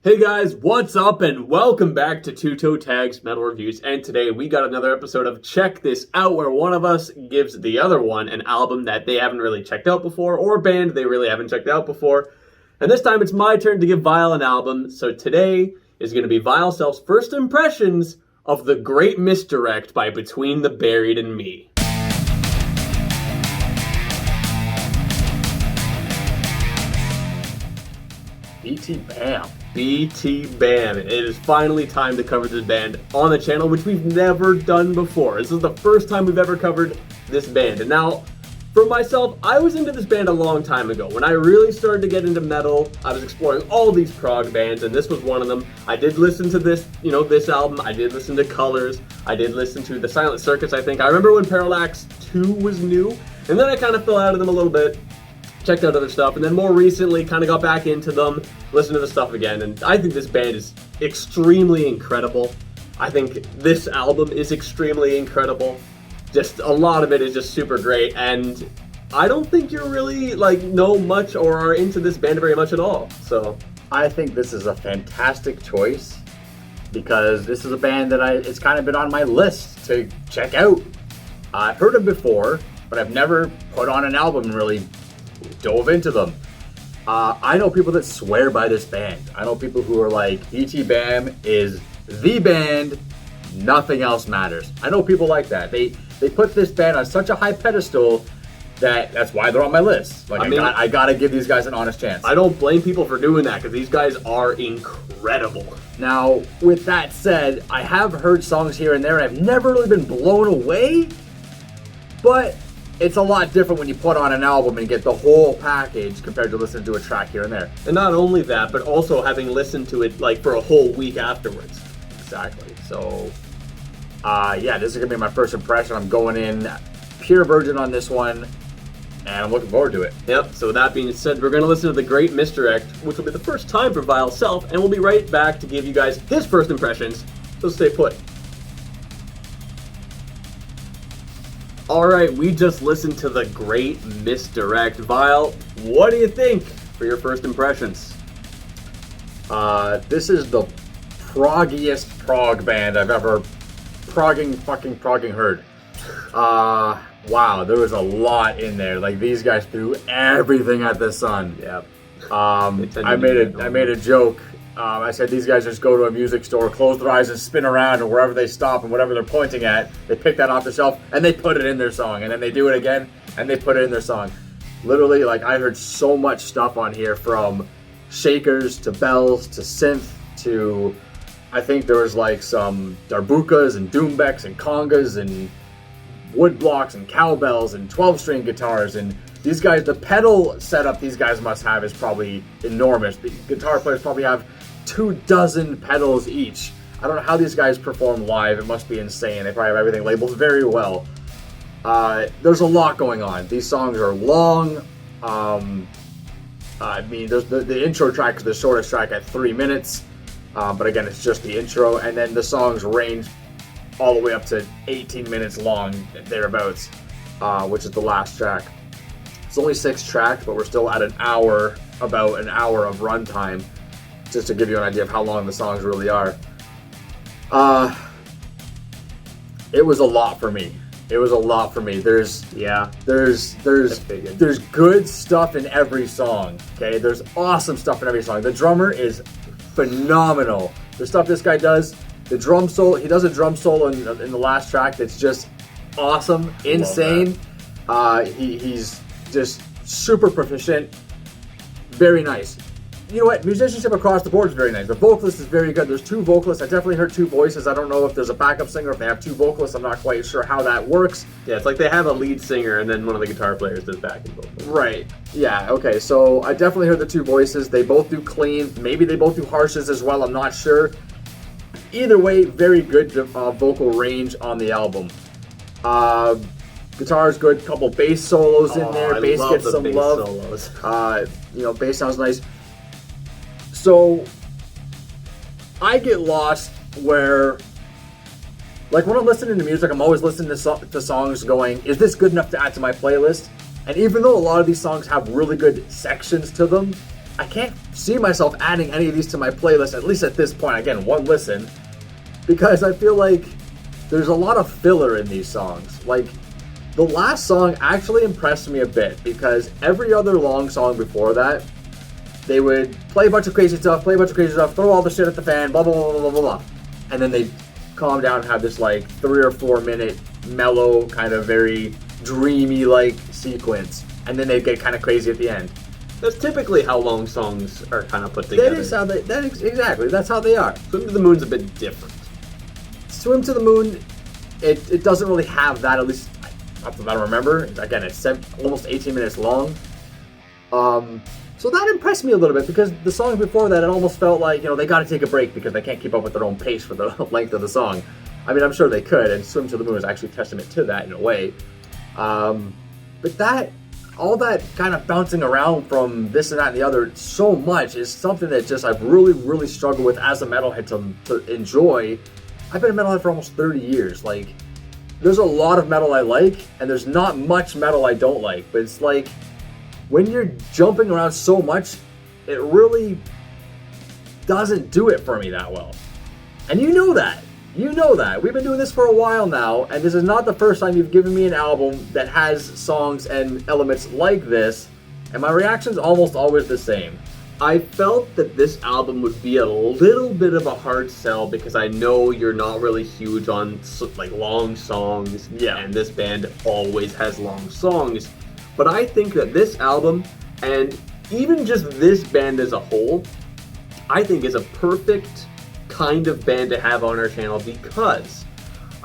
Hey guys, what's up and welcome back to Toe Tags Metal Reviews, and today we got another episode of Check This Out where one of us gives the other one an album that they haven't really checked out before or a band they really haven't checked out before. And this time it's my turn to give Vile an album, so today is going to be Vile Self's first impressions of the great Misdirect by Between the Buried and Me. BT Bam. BT Bam. It is finally time to cover this band on the channel, which we've never done before. This is the first time we've ever covered this band. And now, for myself, I was into this band a long time ago. When I really started to get into metal, I was exploring all these prog bands, and this was one of them. I did listen to this, this album. I did listen to Colors. I did listen to The Silent Circus, I think. I remember when Parallax 2 was new, and then I kind of fell out of them a little bit. Checked out other stuff, and then more recently kind of got back into them, listened to the stuff again, and I think this band is extremely incredible. I think this album is extremely incredible. Just a lot of it is just super great, and I don't think you really know much or are into this band very much at all. So I think this is a fantastic choice because this is a band that it's kind of been on my list to check out. I've heard them before, but I've never put on an album and really dove into them. I know people that swear by this band. I know people who are like, BT Bam is the band, nothing else matters. I know people like that. They put this band on such a high pedestal that's why they're on my list. I gotta give these guys an honest chance. I don't blame people for doing that because these guys are incredible. Now, with that said, I have heard songs here and there. I've never really been blown away, but it's a lot different when you put on an album and get the whole package compared to listening to a track here and there. And not only that, but also having listened to it for a whole week afterwards. Exactly. So, this is gonna be my first impression. I'm going in pure virgin on this one, and I'm looking forward to it. Yep, so with that being said, we're going to listen to The Great Misdirect, which will be the first time for Vile Self, and we'll be right back to give you guys his first impressions, so stay put. Alright, we just listened to The Great Misdirect. Vile, what do you think for your first impressions? This is the proggiest prog band I've ever progging heard. Wow, there was a lot in there. These guys threw everything at the sun. Yep. I made a joke. I said these guys just go to a music store, close their eyes and spin around, and wherever they stop and whatever they're pointing at, they pick that off the shelf and they put it in their song, and then they do it again and they put it in their song. Literally, I heard so much stuff on here, from shakers to bells to synth to, I think there was some darbukas and doombecks and congas and wood blocks and cowbells and 12-string guitars. And these guys, the pedal setup these guys must have is probably enormous. The guitar players probably have 24 pedals each. I don't know how these guys perform live. It must be insane. They probably have everything labeled very well. There's a lot going on. These songs are long. There's the intro track is the shortest track at 3 minutes. But again, it's just the intro. And then the songs range all the way up to 18 minutes long, thereabouts, which is the last track. It's only 6 tracks, but we're still at about an hour of runtime, just to give you an idea of how long the songs really are. It was a lot for me. There's good stuff in every song. Okay, there's awesome stuff in every song. The drummer is phenomenal. The stuff this guy does, the drum solo. He does a drum solo in the last track that's just awesome, insane. He's just super proficient, very nice. You know what? Musicianship across the board is very nice. The vocalist is very good. There's 2 vocalists. I definitely heard 2 voices. I don't know if there's a backup singer, if they have 2 vocalists. I'm not quite sure how that works. Yeah, it's they have a lead singer and then one of the guitar players does backing vocals. Right. Yeah, okay. So I definitely heard the 2 voices. They both do clean. Maybe they both do harshes as well. I'm not sure. Either way, very good vocal range on the album. Guitar is good. Couple bass solos in there. Bass gets some love. Solos. Bass sounds nice. So I get lost where, when I'm listening to music, I'm always listening to songs going, is this good enough to add to my playlist? And even though a lot of these songs have really good sections to them, I can't see myself adding any of these to my playlist, at least at this point. Again, one listen, because I feel like there's a lot of filler in these songs. Like, the last song actually impressed me a bit, because every other long song before that, they would play a bunch of crazy stuff, throw all the shit at the fan, blah, blah, blah, blah, blah, blah. And then they'd calm down and have this, like, 3 or 4 minute, mellow, kind of very dreamy, like, sequence. And then they'd get kind of crazy at the end. That's typically how long songs are kind of put together. That is how exactly, that's how they are. Swim to the Moon's a bit different. Swim to the Moon, it doesn't really have that, at least, not that I remember. Again, it's almost 18 minutes long. So that impressed me a little bit, because the songs before that, it almost felt like, they got to take a break because they can't keep up with their own pace for the length of the song. I mean, I'm sure they could, and Swim to the Moon is actually a testament to that in a way. But all that kind of bouncing around from this and that and the other so much is something that just I've really, really struggled with as a metalhead to enjoy. I've been a metalhead for almost 30 years. Like, there's a lot of metal I like, and there's not much metal I don't like. But it's like, when you're jumping around so much, it really doesn't do it for me that well. And you know that. You know that. We've been doing this for a while now, and this is not the first time you've given me an album that has songs and elements like this, and my reaction's almost always the same. I felt that this album would be a little bit of a hard sell, because I know you're not really huge on, like, long songs, and this band always has long songs. But I think that this album, and even just this band as a whole, I think is a perfect kind of band to have on our channel, because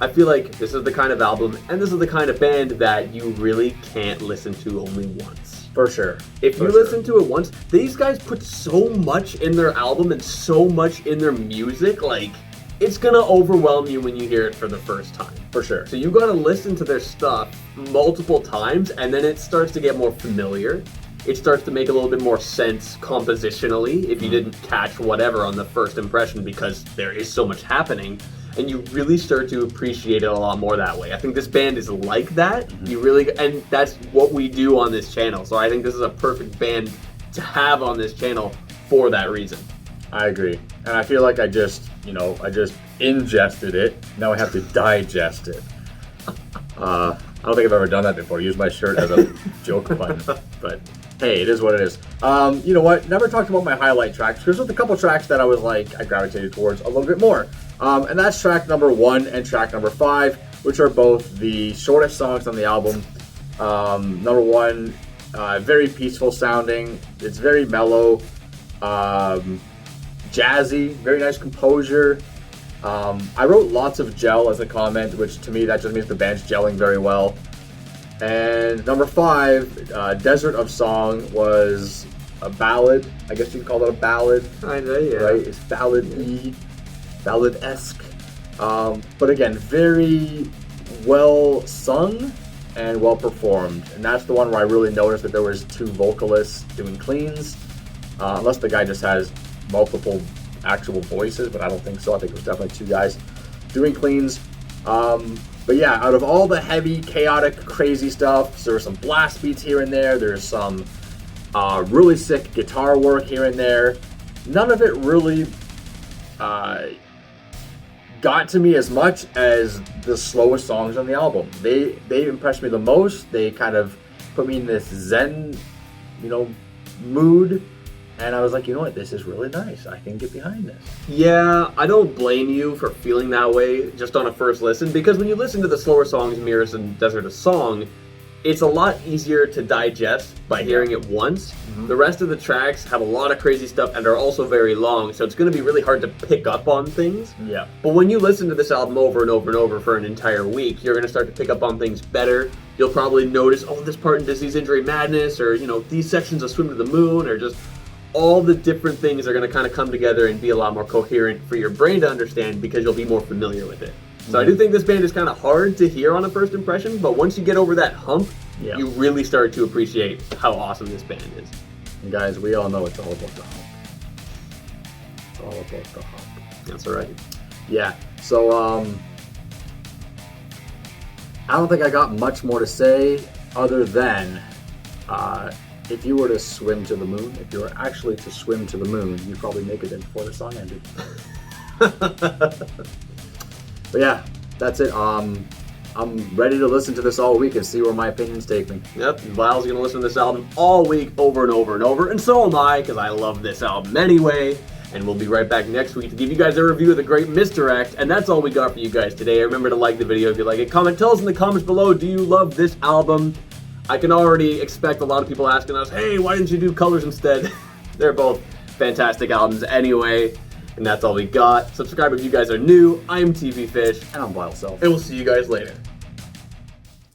I feel like this is the kind of album and this is the kind of band that you really can't listen to only once. For sure. If you listen to it once, these guys put so much in their album and so much in their music, like, it's gonna overwhelm you when you hear it for the first time. For sure. So you gotta listen to their stuff multiple times, and then it starts to get more familiar. It starts to make a little bit more sense compositionally if you didn't catch whatever on the first impression, because there is so much happening, and you really start to appreciate it a lot more that way. I think this band is like that. And that's what we do on this channel. So I think this is a perfect band to have on this channel for that reason. I agree. And I feel like I just ingested it. Now I have to digest it. I don't think I've ever done that before. Use my shirt as a joke button. But hey, it is what it is. You know what? Never talked about my highlight tracks. There's a couple tracks that I gravitated towards a little bit more. And that's track number 1 and track number 5, which are both the shortest songs on the album. Number 1, very peaceful sounding. It's very mellow. Jazzy, very nice composure. I wrote lots of gel as a comment, which to me that just means the band's gelling very well. And number 5, Desert of Song, was a ballad. I guess you can call it a ballad. Kinda, yeah. Right? It's ballad-y, ballad-esque. But again, very well sung and well performed. And that's the one where I really noticed that there was 2 vocalists doing cleans. Unless the guy just has multiple actual voices, but I don't think so. I think it was definitely 2 guys doing cleans. But yeah, out of all the heavy, chaotic, crazy stuff, there were some blast beats here and there. There's some really sick guitar work here and there. None of it really got to me as much as the slowest songs on the album. They impressed me the most. They kind of put me in this zen, mood. And I was like, you know what, this is really nice. I can get behind this. Yeah, I don't blame you for feeling that way just on a first listen, because when you listen to the slower songs, Mirrors and Desert of Song, it's a lot easier to digest by hearing it once. The rest of the tracks have a lot of crazy stuff and are also very long, so it's going to be really hard to pick up on things. Yeah. But when you listen to this album over and over and over for an entire week, you're going to start to pick up on things better. You'll probably notice, this part in Disease, Injury, Madness, or, these sections of Swim to the Moon, or just all the different things are going to kind of come together and be a lot more coherent for your brain to understand, because you'll be more familiar with it. So I do think this band is kind of hard to hear on a first impression, but once you get over that hump, you really start to appreciate how awesome this band is. And guys, we all know it's all about the hump. It's all about the hump. That's all right. Yeah, so I don't think I got much more to say other than if you were to swim to the moon, if you were actually to swim to the moon, you'd probably make it in before the song ended. But yeah, that's it. I'm ready to listen to this all week and see where my opinions take me. Yep, Lyle's gonna listen to this album all week, over and over and over, and so am I, because I love this album anyway. And we'll be right back next week to give you guys a review of the great Misdirect. And that's all we got for you guys today. Remember to like the video if you like it. Comment, tell us in the comments below, do you love this album? I can already expect a lot of people asking us, hey, why didn't you do Colors instead? They're both fantastic albums anyway. And that's all we got. Subscribe if you guys are new. I'm TV Fish. And I'm Wild Self. And we'll see you guys later.